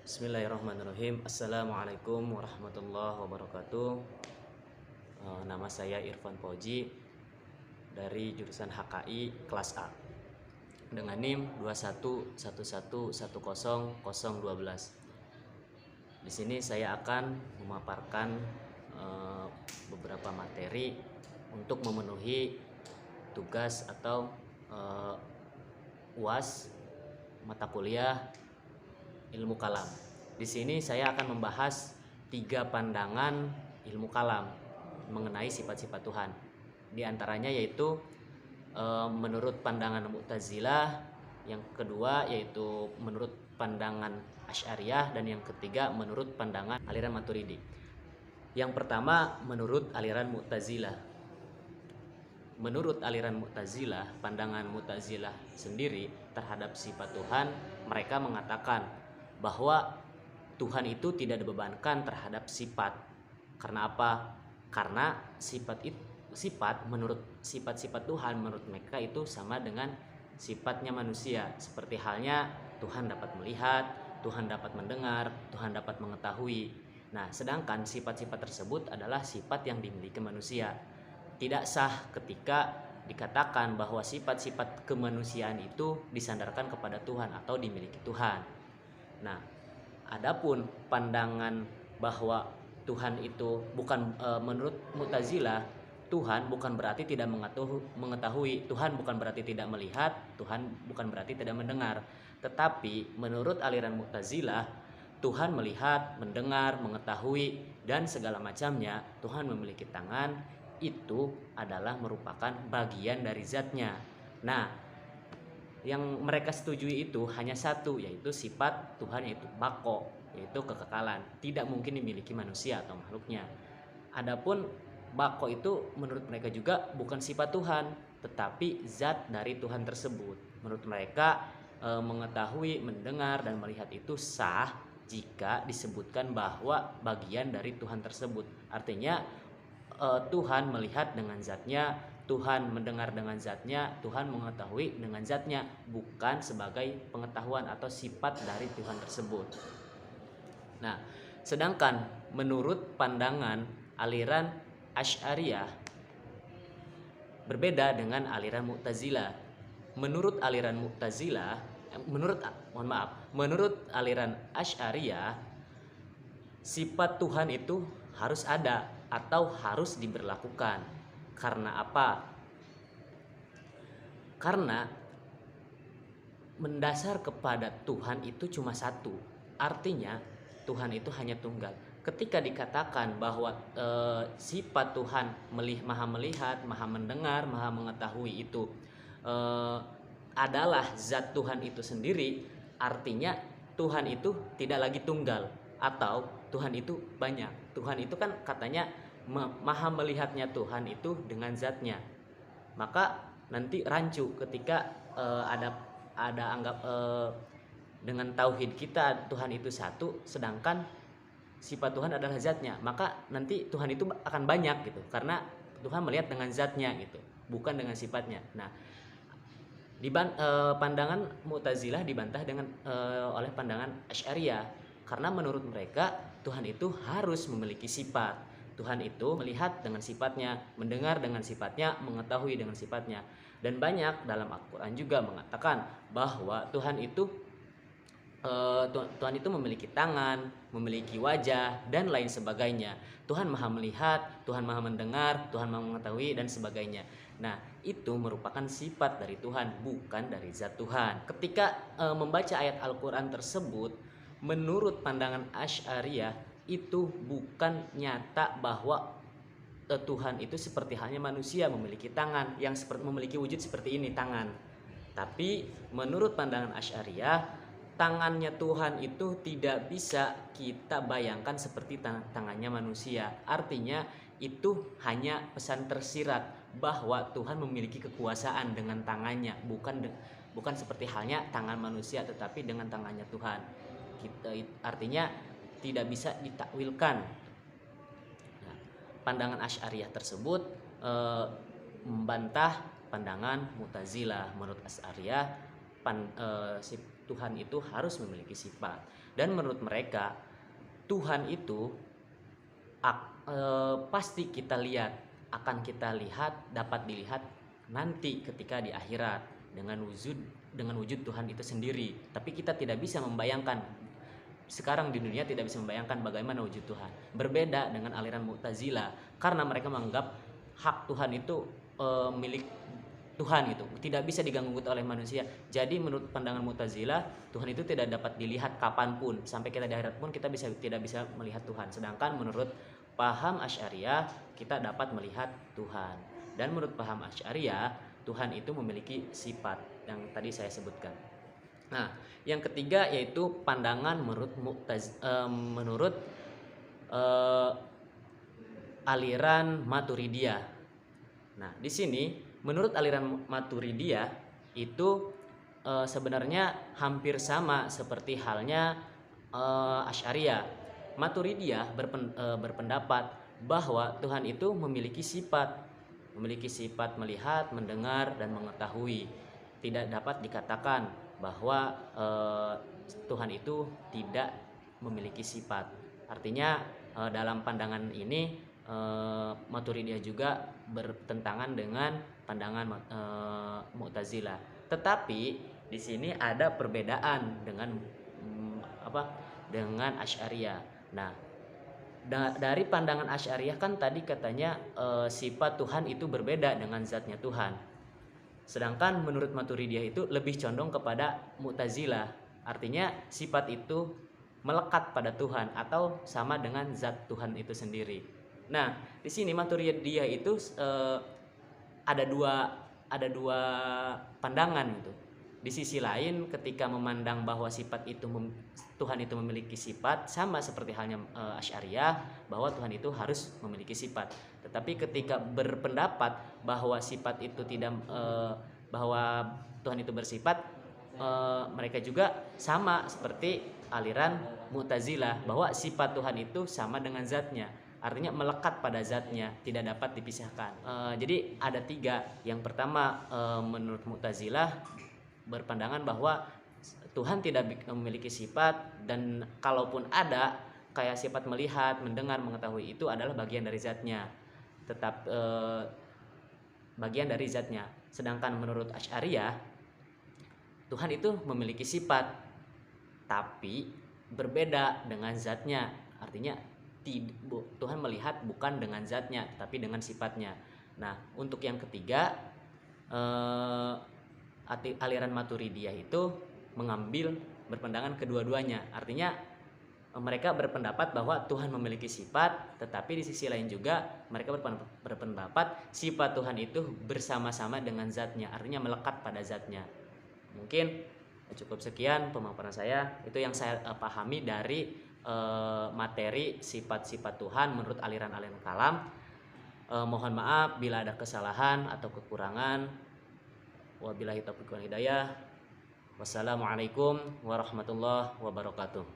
Bismillahirrahmanirrahim. Assalamualaikum warahmatullahi wabarakatuh. Nama saya Irfan Fauji dari jurusan HKI kelas A dengan NIM 21111100012. Di sini saya akan memaparkan beberapa materi untuk memenuhi tugas atau UAS mata kuliah ilmu kalam. Di sini saya akan membahas 3 pandangan ilmu kalam mengenai sifat-sifat Tuhan. Di antaranya yaitu menurut pandangan Mu'tazilah, yang kedua yaitu menurut pandangan Asy'ariyah, dan yang ketiga menurut pandangan aliran Maturidi. Yang pertama menurut aliran Mu'tazilah. Menurut aliran Mu'tazilah, pandangan Mu'tazilah sendiri terhadap sifat Tuhan, mereka mengatakan bahwa Tuhan itu tidak dibebankan terhadap sifat. Karena apa? Karena sifat menurut sifat-sifat Tuhan menurut mereka itu sama dengan sifatnya manusia. Seperti halnya Tuhan dapat melihat, Tuhan dapat mendengar, Tuhan dapat mengetahui. Nah, sedangkan sifat-sifat tersebut adalah sifat yang dimiliki manusia. Tidak sah ketika dikatakan bahwa sifat-sifat kemanusiaan itu disandarkan kepada Tuhan atau dimiliki Tuhan. Nah, adapun pandangan bahwa Tuhan itu bukan menurut Mu'tazilah, Tuhan bukan berarti tidak mengetahui, Tuhan bukan berarti tidak melihat, Tuhan bukan berarti tidak mendengar. Tetapi menurut aliran Mu'tazilah, Tuhan melihat, mendengar, mengetahui, dan segala macamnya. Tuhan memiliki tangan, itu adalah merupakan bagian dari zatnya. Nah, yang mereka setujui itu hanya satu, yaitu sifat Tuhan, yaitu bako, yaitu kekekalan, tidak mungkin dimiliki manusia atau makhluknya. Adapun bako itu menurut mereka juga bukan sifat Tuhan, tetapi zat dari Tuhan tersebut. Menurut mereka mengetahui, mendengar, dan melihat itu sah jika disebutkan bahwa bagian dari Tuhan tersebut. Artinya Tuhan melihat dengan zatnya, Tuhan mendengar dengan zatnya, Tuhan mengetahui dengan zatnya, bukan sebagai pengetahuan atau sifat dari Tuhan tersebut. Nah, sedangkan menurut pandangan aliran Asy'ariyah berbeda dengan aliran Mu'tazilah. Menurut aliran Mu'tazilah, menurut aliran Asy'ariyah, sifat Tuhan itu harus ada atau harus diberlakukan. Karena apa? Karena mendasar kepada Tuhan itu cuma satu. Artinya Tuhan itu hanya tunggal. Ketika dikatakan bahwa sifat Tuhan maha melihat, maha mendengar, maha mengetahui itu adalah zat Tuhan itu sendiri, artinya Tuhan itu tidak lagi tunggal atau Tuhan itu banyak. Tuhan itu kan katanya maha melihatnya Tuhan itu dengan zatnya. Maka nanti rancu ketika ada anggap dengan tauhid kita Tuhan itu satu, sedangkan sifat Tuhan adalah zatnya, maka nanti Tuhan itu akan banyak gitu, karena Tuhan melihat dengan zatnya gitu, bukan dengan sifatnya. Nah, pandangan Mu'tazilah dibantah dengan oleh pandangan Asy'ariyah, karena menurut mereka Tuhan itu harus memiliki sifat. Tuhan itu melihat dengan sifatnya, mendengar dengan sifatnya, mengetahui dengan sifatnya. Dan banyak dalam Al-Quran juga mengatakan bahwa Tuhan itu memiliki tangan, memiliki wajah, dan lain sebagainya. Tuhan maha melihat, Tuhan maha mendengar, Tuhan maha mengetahui, dan sebagainya. Nah, itu merupakan sifat dari Tuhan, bukan dari zat Tuhan. Ketika membaca ayat Al-Quran tersebut, menurut pandangan Asy'ariyah, itu bukan nyata bahwa Tuhan itu seperti halnya manusia memiliki tangan yang memiliki wujud seperti ini, tangan. Tapi menurut pandangan Asy'ariyah, tangannya Tuhan itu tidak bisa kita bayangkan seperti tangannya manusia. Artinya itu hanya pesan tersirat bahwa Tuhan memiliki kekuasaan dengan tangannya, bukan seperti halnya tangan manusia, tetapi dengan tangannya Tuhan. Artinya tidak bisa ditakwilkan. Nah, pandangan Asy'ariyah tersebut membantah pandangan Mu'tazilah. Menurut Asy'ariyah Tuhan itu harus memiliki sifat. Dan menurut mereka Tuhan itu pasti kita lihat, akan kita lihat, dapat dilihat nanti ketika di akhirat dengan wujud Tuhan itu sendiri. Tapi kita tidak bisa membayangkan, sekarang di dunia tidak bisa membayangkan bagaimana wujud Tuhan. Berbeda dengan aliran Mu'tazilah, karena mereka menganggap hak Tuhan itu milik Tuhan, itu tidak bisa diganggu oleh manusia. Jadi menurut pandangan Mu'tazilah, Tuhan itu tidak dapat dilihat kapanpun, sampai kita di akhirat pun kita tidak bisa melihat Tuhan. Sedangkan menurut paham Asy'ariyah, kita dapat melihat Tuhan. Dan menurut paham Asy'ariyah, Tuhan itu memiliki sifat yang tadi saya sebutkan. Nah, yang ketiga yaitu pandangan menurut aliran Maturidiyah. Nah, di sini menurut aliran Maturidiyah itu sebenarnya hampir sama seperti halnya Asy'ariyah. Maturidiyah berpendapat bahwa Tuhan itu memiliki sifat melihat, mendengar, dan mengetahui. Tidak dapat dikatakan bahwa Tuhan itu tidak memiliki sifat. Artinya dalam pandangan ini Maturidiyah juga bertentangan dengan pandangan Mu'tazilah. Tetapi di sini ada perbedaan dengan dengan Asy'ariyah. Nah, dari pandangan Asy'ariyah kan tadi katanya sifat Tuhan itu berbeda dengan zatnya Tuhan. Sedangkan menurut Maturidiyah itu lebih condong kepada Mu'tazilah. Artinya sifat itu melekat pada Tuhan atau sama dengan zat Tuhan itu sendiri. Nah, di sini Maturidiyah itu ada dua pandangan gitu. Di sisi lain, ketika memandang bahwa sifat itu Tuhan itu memiliki sifat, sama seperti halnya Asy'ariyah, bahwa Tuhan itu harus memiliki sifat. Tetapi ketika berpendapat bahwa sifat itu tidak bahwa Tuhan itu bersifat, mereka juga sama seperti aliran Mu'tazilah, bahwa sifat Tuhan itu sama dengan zatnya. Artinya melekat pada zatnya, tidak dapat dipisahkan. Jadi ada tiga. Yang pertama, menurut Mu'tazilah berpandangan bahwa Tuhan tidak memiliki sifat, dan kalaupun ada kayak sifat melihat, mendengar, mengetahui, itu adalah bagian dari zatnya, tetap bagian dari zatnya. Sedangkan menurut Asy'ariyah, Tuhan itu memiliki sifat tapi berbeda dengan zatnya. Artinya Tuhan melihat bukan dengan zatnya tapi dengan sifatnya. Nah, untuk yang ketiga, aliran Maturidiyah itu mengambil berpandangan kedua-duanya. Artinya mereka berpendapat bahwa Tuhan memiliki sifat, tetapi di sisi lain juga mereka berpendapat sifat Tuhan itu bersama-sama dengan zatnya, artinya melekat pada zatnya. Mungkin cukup sekian pemaparan saya. Itu yang saya pahami dari materi sifat-sifat Tuhan menurut aliran-aliran kalam. Mohon maaf bila ada kesalahan atau kekurangan. Wabillahi taufiq wal hidayah. Wassalamualaikum warahmatullahi wabarakatuh.